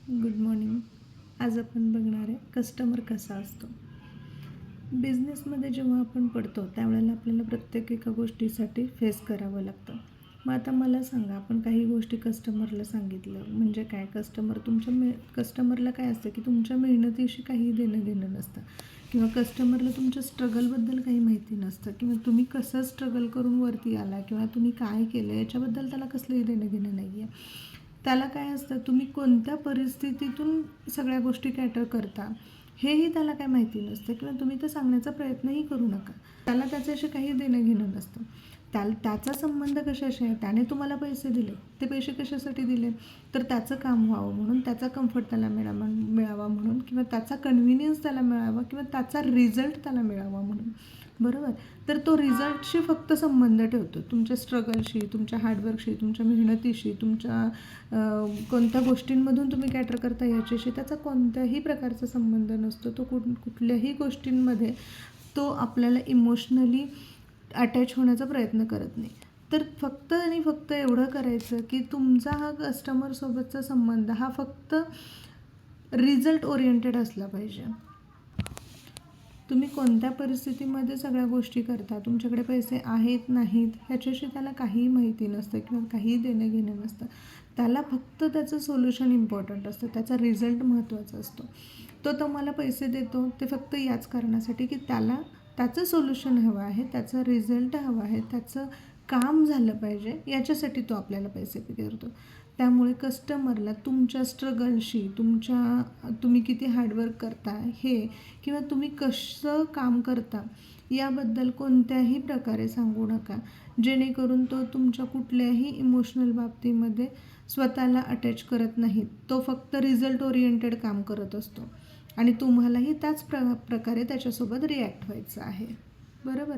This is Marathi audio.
Good morning. आज आपण बघणार आहे कस्टमर कसा असतो. बिझनेसमध्ये जेव्हा आपण पडतो त्यावेळेला आपल्याला प्रत्येक एका गोष्टीसाठी फेस करावं लागतं. मग आता मला सांगा, आपण काही गोष्टी कस्टमरला सांगितलं म्हणजे काय, कस्टमरला काय असतं की तुमच्या मेहनतीशी काही देणं घेणं नसतं, किंवा कस्टमरला तुमच्या स्ट्रगलबद्दल काही माहिती नसतं, किंवा तुम्ही कसं स्ट्रगल करून वरती आला किंवा तुम्ही काय केलं याच्याबद्दल त्याला कसलंही देणं घेणं नाही आहे. त्याला काय असतं, तुम्ही कोणत्या परिस्थितीतून सगळ्या गोष्टी कॅटर करता हेही त्याला काय माहिती नसतं, किंवा तुम्ही तर सांगण्याचा प्रयत्नही करू नका. त्याला त्याच्याशी काही देणं घेणं नसतं. त्याचा संबंध कशाशी आहे, त्याने तुम्हाला पैसे दिले, ते पैसे कशासाठी दिले, तर त्याचं काम व्हावं म्हणून, त्याचा कम्फर्ट त्याला मिळावा म्हणून, किंवा त्याचा कन्व्हिनियन्स त्याला मिळावा, किंवा त्याचा रिझल्ट त्याला मिळावा म्हणून. बरोबर. तर तो रिझल्टशी फक्त संबंध ठेवतो, तुमच्या स्ट्रगलशी, तुमच्या हार्डवर्कशी, तुमच्या मेहनतीशी, तुमच्या कोणत्या गोष्टींमधून तुम्ही कॅटर करता याच्याशी त्याचा कोणत्याही प्रकारचा संबंध नसतो. तो कुठल्याही गोष्टींमध्ये तो आपल्याला इमोशनली अटॅच होण्याचा प्रयत्न करत नाही. तर फक्त आणि फक्त एवढं करायचं की तुमचा हा कस्टमरसोबतचा संबंध हा फक्त रिझल्ट ओरिएंटेड असला पाहिजे. तुम्ही कोणत्या परिस्थितीमध्ये सगळ्या गोष्टी करता, तुमच्याकडे पैसे आहेत नाहीत ह्याच्याशी त्याला काहीही माहिती नसतं किंवा काहीही देणं घेणं नसतं. त्याला फक्त त्याचं सोल्युशन इम्पॉर्टंट असतं, त्याचा रिझल्ट महत्त्वाचा असतो. तो तुम्हाला पैसे देतो ते फक्त याच कारणासाठी की त्याला त्याचं सोल्युशन हवं आहे, त्याचा रिझल्ट हवा आहे, त्याचं काम झालं पाहिजे याच्यासाठी तो आपल्याला पैसे पे करतो. त्यामुळे कस्टमरला तुमच्या स्ट्रगलशी, तुम्ही किती हार्डवर्क करता हे, किंवा तुम्ही कसं काम करता याबद्दल कोणत्याही प्रकारे सांगू नका, जेणेकरून तो तुमच्या कुठल्याही इमोशनल बाबतीमध्ये स्वतःला अटॅच करत नाही. तो फक्त रिझल्ट ओरिएंटेड काम करत असतो आणि तुम्हालाही त्याच प्रकारे त्याच्यासोबत रिॲक्ट व्हायचं आहे. बरोबर.